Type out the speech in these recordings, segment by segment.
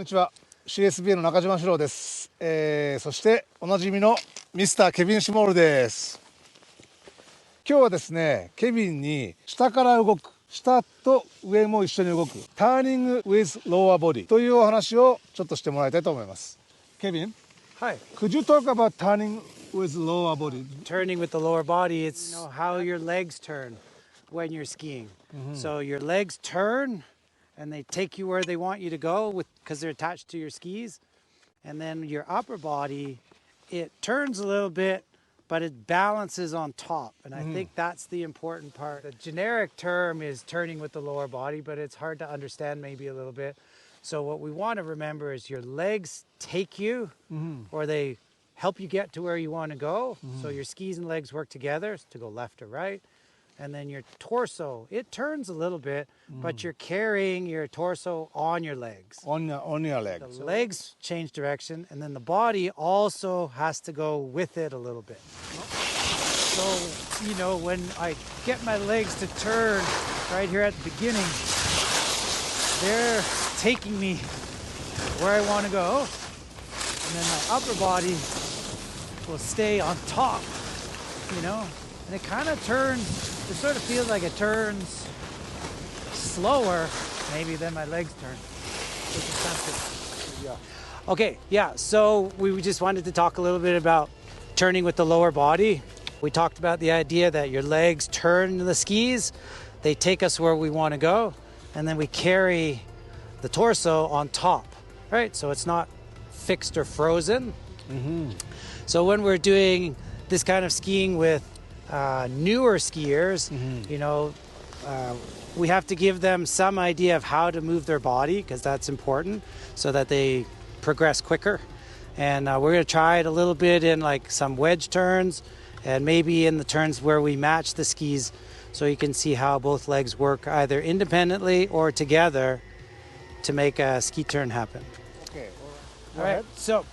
にちは。 CSBA の中島史郎です。そしておなじみのミスターケビン・シモールです。今日はですね、ケビンに下から動く、下と上も一緒に動くターニング with lower body というお話をちょっとしてもらいたいと思います。ケビン、Hi. Could you talk about turning with lower body? Turning with the lower body, it's how your legs turn when you're skiing. So your legs turn and they take you where they want you to go because they're attached to your skis. And then your upper body, it turns a little bit, but it balances on top. And I think that's the important part. The generic term is turning with the lower body, but it's hard to understand maybe a little bit. So what we want to remember is your legs take you or they help you get to where you want to go. So your skis and legs work together to go left or right. And then your torso, it turns a little bit, but you're carrying your torso on your legs. On your legs. The legs change direction, and then the body also has to go with it a little bit. So, you know, when I get my legs to turn right here at the beginning, they're taking me where I want to go. And then my upper body will stay on top, you know. And it kind of turns, it sort of feels like it turns slower maybe than my legs turn. Which is fantastic. Yeah. Okay, yeah, so we just wanted to talk a little bit about turning with the lower body. We talked about the idea that your legs turn the skis, they take us where we want to go, and then we carry the torso on top, right? So it's not fixed or frozen. So when we're doing this kind of skiing with newer skiers, you know, we have to give them some idea of how to move their body because that's important so that they progress quicker. And we're going to try it a little bit in like some wedge turns and maybe in the turns where we match the skis so you can see how both legs work either independently or together to make a ski turn happen. Okay. All right, so,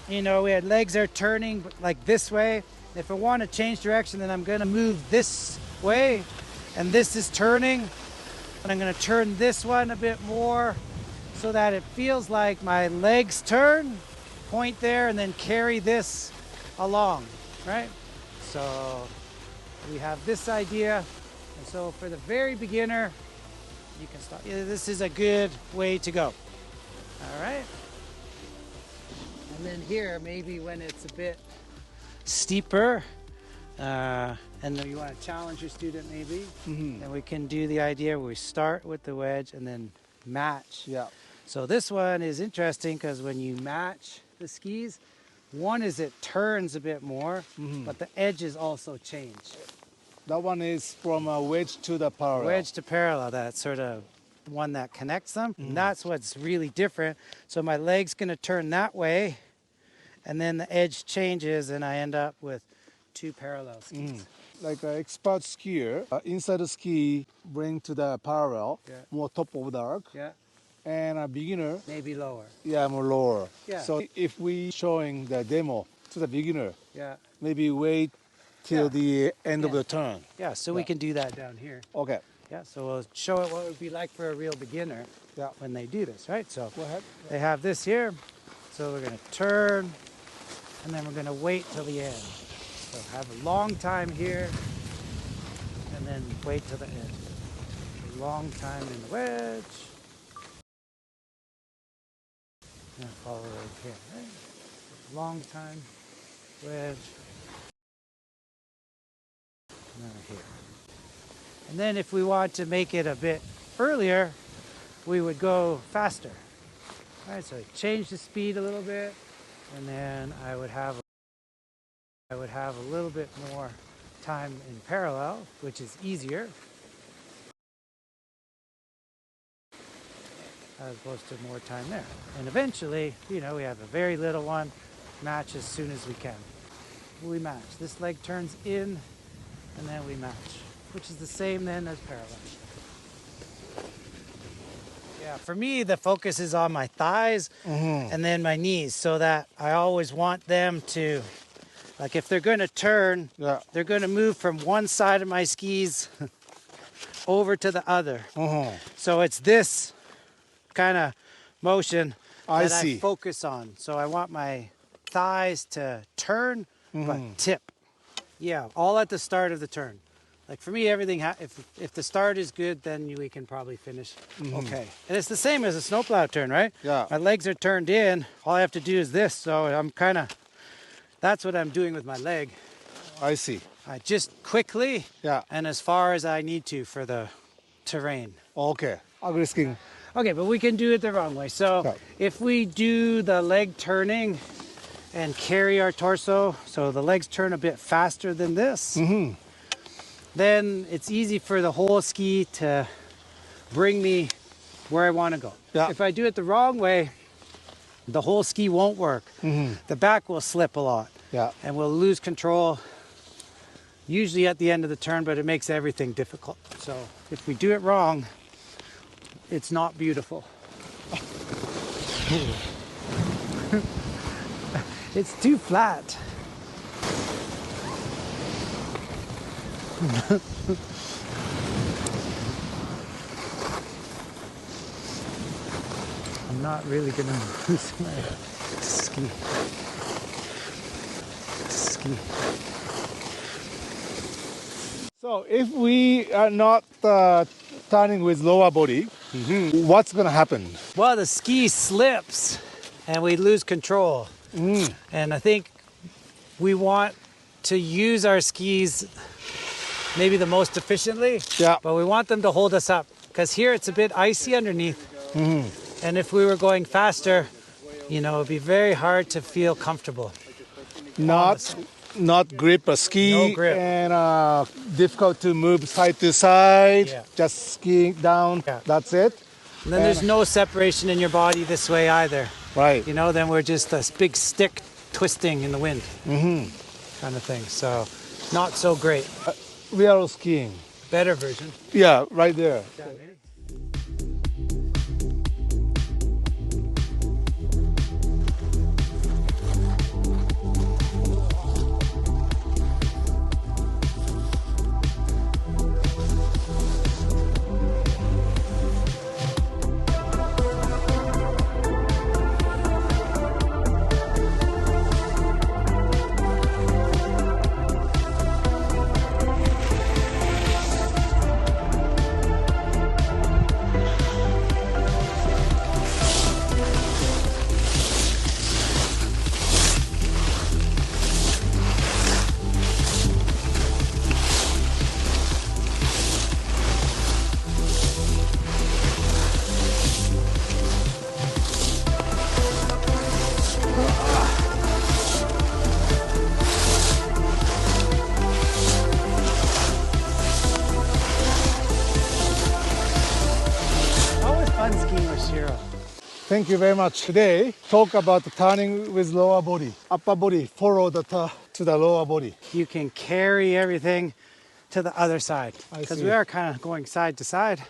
you know, we had legs are turning like this way. If I want to change direction, then I'm going to move this way, and this is turning, and I'm going to turn this one a bit more so that it feels like my legs turn, point there, and then carry this along, right? So we have this idea, and so for the very beginner, you can start. Yeah, this is a good way to go. All right. And then here, maybe when it's a bit steeper, and then you want to challenge your student maybe, then we can do the idea where we start with the wedge and then match. Yeah. So this one is interesting because when you match the skis, one is it turns a bit more, but the edges also change. That one is from a wedge to the parallel. Wedge to parallel, that sort of one that connects them. And that's what's really different. So my leg's going to turn that way, and then the edge changes, and I end up with two parallel skis. Like an expert skier, inside the ski bring to the parallel, Yeah. more top of the arc, Yeah, and a beginner, maybe lower. more lower. Yeah. So if we showing the demo to the beginner, Yeah, maybe wait till Yeah. the end of Yeah. the turn. yeah. So we can do that down here. Okay. Yeah, so we'll show it what it would be like for a real beginner Yeah. when they do this, right? So Go ahead. they have this here. So we're going to turn, and then we're going to wait till the end. So have a long time here, and then wait till the end. A long time in the wedge. And follow right here, right? Long time, wedge. And then here. And then if we want to make it a bit earlier, we would go faster. All right, so change the speed a little bit, and then I would have a little bit more time in parallel, which is easier, as opposed to more time there. And eventually, you know, we have a very little one, match as soon as we can. We match. This leg turns in, and then we match, which is the same then as parallel. Yeah, for me, the focus is on my thighs and then my knees, so that I always want them to, like if they're going to turn, they're going to move from one side of my skis over to the other. So it's this kind of motion I that I see. focus on. So I want my thighs to turn, but tip. Yeah, all at the start of the turn. Like for me, everything, if the start is good, then we can probably finish okay. And it's the same as a snowplow turn, right? Yeah. My legs are turned in. All I have to do is this. So I'm kind of, that's what I'm doing with my leg. I see. I just quickly Yeah. and as far as I need to for the terrain. Okay. Agri skiing. Okay, but we can do it the wrong way. So Okay. if we do the leg turning and carry our torso, so the legs turn a bit faster than this, then it's easy for the whole ski to bring me where I want to go. Yeah. If I do it the wrong way, the whole ski won't work. The back will slip a lot. Yeah. And we'll lose control usually at the end of the turn, but it makes everything difficult. So if we do it wrong, it's not beautiful. It's too flat. I'm not really gonna lose my ski. So if we are not turning with lower body, what's going to happen? Well, the ski slips and we lose control. And I think we want to use our skis maybe the most efficiently, Yeah. but we want them to hold us up because here it's a bit icy underneath. And if we were going faster, you know, it'd be very hard to feel comfortable. Not grip a ski, No grip. and difficult to move side to side. Yeah. Just skiing down. Yeah. That's it. And then there's no separation in your body this way either. Right. You know, then we're just a big stick twisting in the wind kind of thing. So not so great. Real skiing. Better version. Yeah, right there. Always fun skiing with Shiro. Thank you very much. Today, talk about turning with lower body. Upper body follow to the lower body. You can carry everything to the other side I because see. we are kind of going side to side.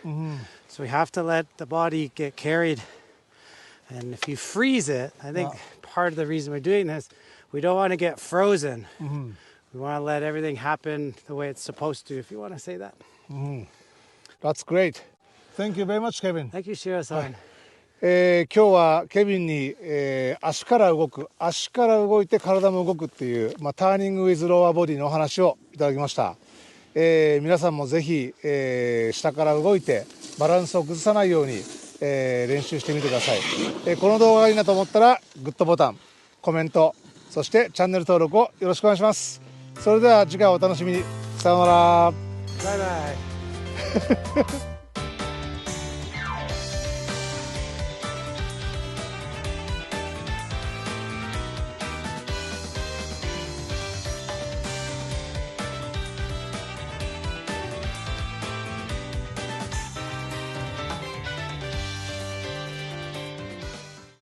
So we have to let the body get carried. And if you freeze it, I think part of the reason we're doing this, we don't want to get frozen. We want to let everything happen the way it's supposed to, if you want to say that. That's great. Thank you very much, Kevin. Thank you, Shiro-san. 今日はケビンに、足から動いて体も動くっていう、ターニングウィズローアーボディのお話をいただきました。皆さんもぜひ、下から動いてバランスを崩さないように、練習してみてください。この動画がいいなと思ったらグッドボタン、コメント、そしてチャンネル登録をよろしくお願いします。それでは次回お楽しみに。さようなら。バイバイ。